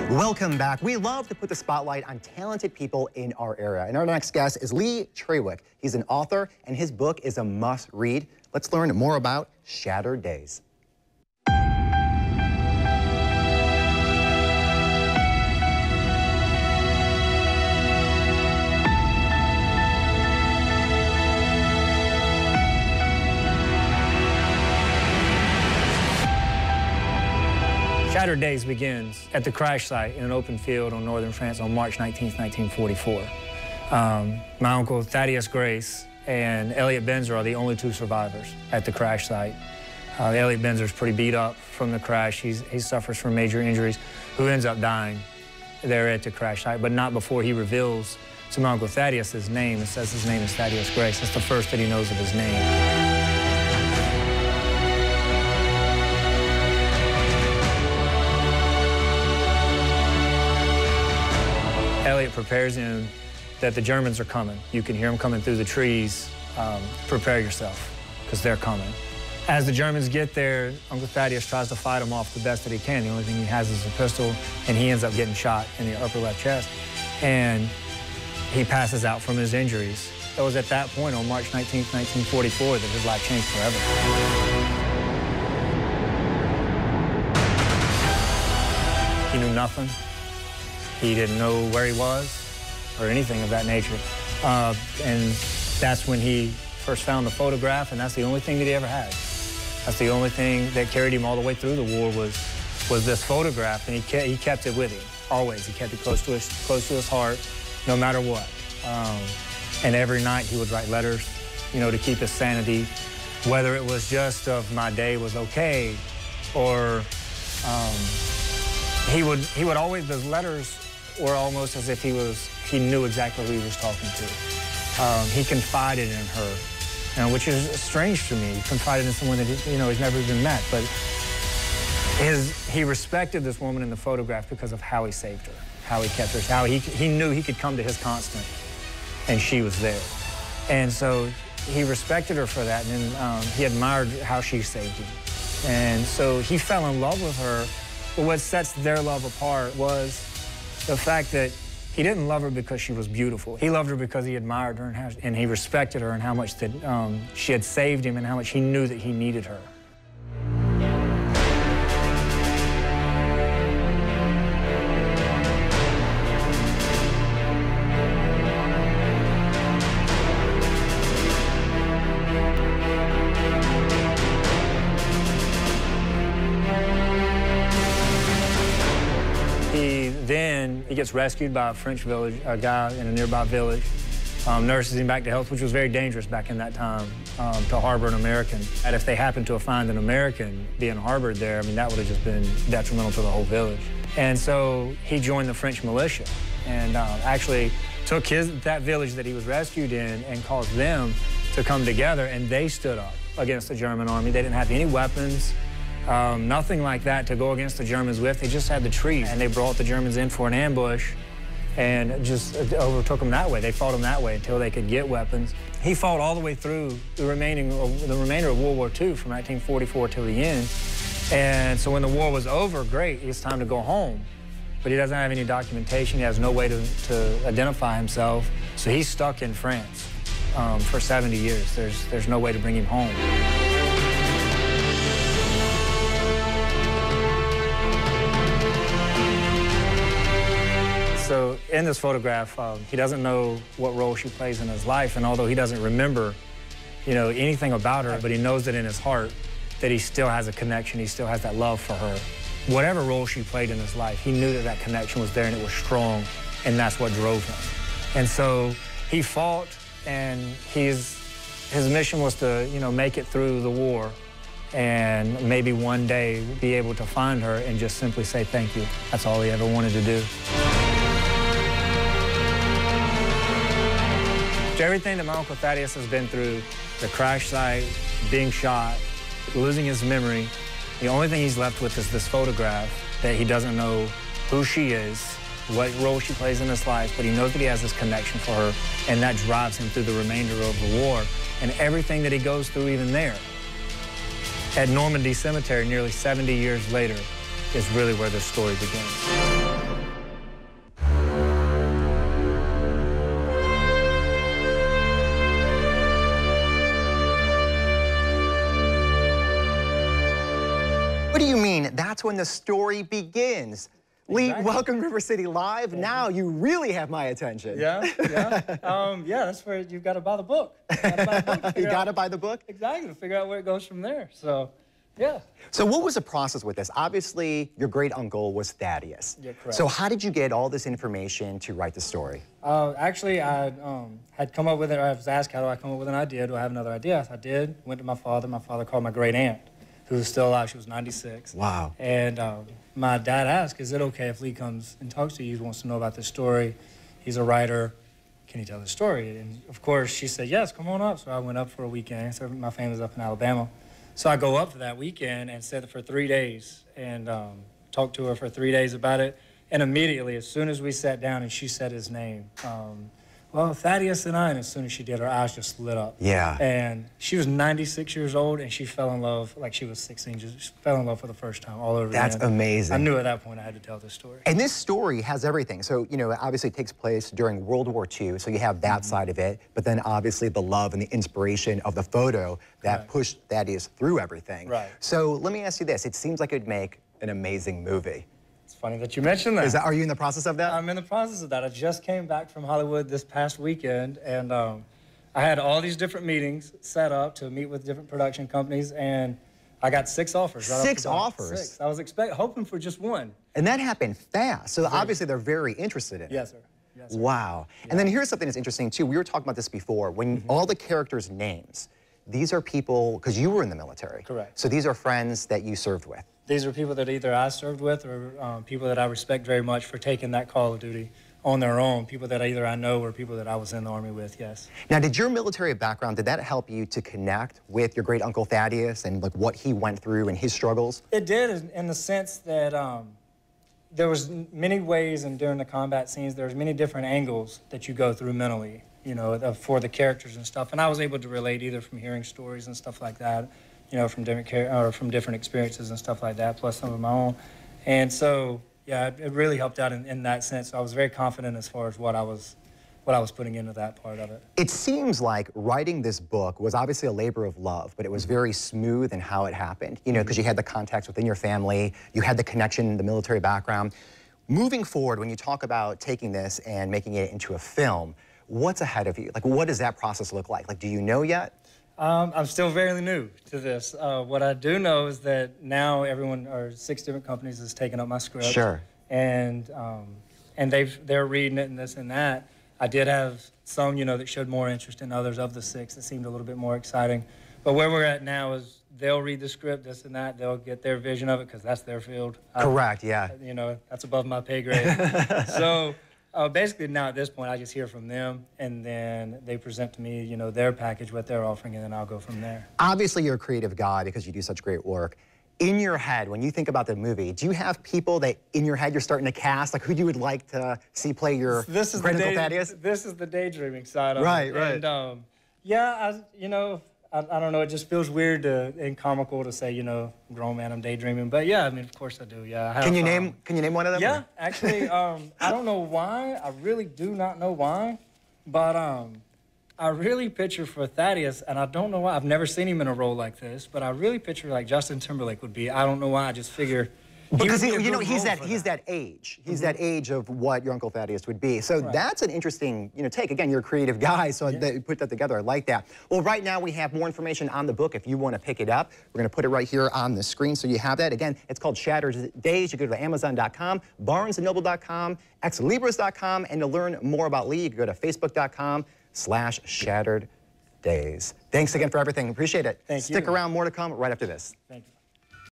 Welcome back. We love to put the spotlight on talented people in our area. And our next guest is Lee Trawick. He's an author, and his book is a must-read. Let's learn more about Shattered Days. Shattered Days begins at the crash site in an open field on northern France on March 19, 1944. My uncle Thaddeus Grace and Elliot Benzer are the only two survivors at the crash site. Elliot Benzer's pretty beat up from the crash. He suffers from major injuries, who ends up dying there at the crash site, but not before he reveals to my uncle Thaddeus his name and says his name is Thaddeus Grace. That's the first that he knows of his name. Elliot prepares him that the Germans are coming. You can hear them coming through the trees. Prepare yourself, because they're coming. As the Germans get there, Uncle Thaddeus tries to fight them off the best that he can. The only thing he has is a pistol, and he ends up getting shot in the upper left chest. And he passes out from his injuries. It was at that point on March 19, 1944 that his life changed forever. He knew nothing. He didn't know where he was or anything of that nature. And that's when he first found the photograph, and that's the only thing that he ever had. That's the only thing that carried him all the way through the war was this photograph, and he kept it with him, always. He kept it close to his heart, no matter what. And every night he would write letters, you know, to keep his sanity, whether it was just of my day was okay, or he would always, those letters were almost as if he knew exactly who he was talking to. He confided in her, which is strange to me. He confided in someone that he's never even met. But he respected this woman in the photograph because of how he saved her, how he kept her, how he knew he could come to his constant, and she was there. And so he respected her for that, and he admired how she saved him. And so he fell in love with her. But what sets their love apart was the fact that he didn't love her because she was beautiful. He loved her because he admired her and he respected her and how much that she had saved him and how much he knew that he needed her. Then he gets rescued by a French village, a guy in a nearby village, nurses him back to health, which was very dangerous back in that time, to harbor an American. And if they happened to find an American being harbored there, I mean, that would have just been detrimental to the whole village. And so he joined the French militia and actually took that village that he was rescued in and caused them to come together, and they stood up against the German army. They didn't have any weapons. Nothing like that to go against the Germans with. They just had the trees, and they brought the Germans in for an ambush and just overtook them that way. They fought them that way until they could get weapons. He fought all the way through the remainder of World War II from 1944 till the end. And so when the war was over, great, it's time to go home. But he doesn't have any documentation. He has no way to identify himself. So he's stuck in France for 70 years. There's no way to bring him home. So in this photograph, he doesn't know what role she plays in his life, and although he doesn't remember, anything about her, but he knows that in his heart that he still has a connection, he still has that love for her. Whatever role she played in his life, he knew that that connection was there and it was strong, and that's what drove him. And so he fought, and his mission was to, make it through the war and maybe one day be able to find her and just simply say thank you. That's all he ever wanted to do. Everything that my Uncle Thaddeus has been through, the crash site, being shot, losing his memory, the only thing he's left with is this photograph that he doesn't know who she is, what role she plays in his life, but he knows that he has this connection for her, and that drives him through the remainder of the war. And everything that he goes through even there, at Normandy Cemetery nearly 70 years later, is really where this story begins. What do you mean? That's when the story begins. Lee, Exactly. welcome to River City Live. Now you really have my attention. Yeah. Yeah, that's where you've got to buy the book. You gotta buy the book? Exactly, to figure out where it goes from there. So, yeah. So what was the process with this? Obviously, your great uncle was Thaddeus. Yeah, correct. So how did you get all this information to write the story? Actually, I had come up with it. I was asked, how do I come up with an idea? Do I have another idea? I did. Went to my father. My father called my great aunt, who was still alive. She was 96. Wow. And my dad asked, is it okay if Lee comes and talks to you? He wants to know about this story. He's a writer. Can you tell the story? And of course, she said, yes, come on up. So I went up for a weekend. So my family's up in Alabama. So I go up for that weekend and sat there for 3 days and talked to her for 3 days about it. And immediately, as soon as we sat down and she said his name, well, Thaddeus and I, and as soon as she did, her eyes just lit up. Yeah. And she was 96 years old, and she fell in love like she was 16. Just fell in love for the first time all over again. That's amazing. I knew at that point I had to tell this story. And this story has everything. So, you know, it obviously takes place during World War II, so you have that side of it, but then obviously the love and the inspiration of the photo that pushed Thaddeus through everything. Right. So let me ask you this. It seems like it'd make an amazing movie. It's funny that you mentioned that. Are you in the process of that? I'm in the process of that. I just came back from Hollywood this past weekend, and I had all these different meetings set up to meet with different production companies, and I got 6 offers. Right 6 off the bat. offers? 6. I was hoping for just one. And that happened fast, so obviously they're very interested in it. Yes, sir. Yes, sir. Wow. Yeah. And then here's something that's interesting, too. We were talking about this before. When all the characters' names, these are people, because you were in the military. Correct. So these are friends that you served with. These are people that either I served with or people that I respect very much for taking that call of duty on their own, people that either I know or people that I was in the Army with, yes. Now, did your military background, did that help you to connect with your great uncle Thaddeus and like what he went through and his struggles? It did in the sense that there was many ways, and during the combat scenes, there's many different angles that you go through mentally, you know, for the characters and stuff. And I was able to relate either from hearing stories and stuff like that, you know, from different experiences and stuff like that, plus some of my own. And so, yeah, it really helped out in that sense. So I was very confident as far as what I was putting into that part of it. It seems like writing this book was obviously a labor of love, but it was very smooth in how it happened, you know, because you had the contacts within your family, you had the connection, the military background. Moving forward, when you talk about taking this and making it into a film, what's ahead of you? Like, what does that process look like? Like, do you know yet? I'm still very new to this. What I do know is that now everyone, or 6 different companies, has taken up my script. Sure. And they're reading it and this and that. I did have some, you know, that showed more interest in others of the 6 that seemed a little bit more exciting. But where we're at now is they'll read the script, this and that. They'll get their vision of it because that's their field. Correct, yeah. You know, that's above my pay grade. So basically now at this point, I just hear from them, and then they present to me, you know, their package, what they're offering, and then I'll go from there. Obviously, you're a creative guy because you do such great work. In your head, when you think about the movie, do you have people that in your head you're starting to cast, like who you would like to see play your great uncle Thaddeus? This is the daydreaming side of it. Right. And yeah, you know, I don't know, it just feels weird and comical to say, you know, grown man, I'm daydreaming. But yeah, I mean, of course I do, yeah. Can you name one of them? Yeah, actually, I don't know why. I really do not know why. But I really picture for Thaddeus, and I don't know why. I've never seen him in a role like this, but I really picture like Justin Timberlake would be. I don't know why. I just figure. Because you know he's that age. He's that age of what your uncle Thaddeus would be. So that's an interesting take. Again, you're a creative guy, so put that together. I like that. Well, right now we have more information on the book. If you want to pick it up, we're going to put it right here on the screen, so you have that. Again, it's called Shattered Days. You go to Amazon.com, BarnesandNoble.com, Exlibris.com, and to learn more about Lee, you can go to Facebook.com/Shattered Days. Thanks again for everything. Appreciate it. Thank you. Stick around. More to come right after this. Thank you.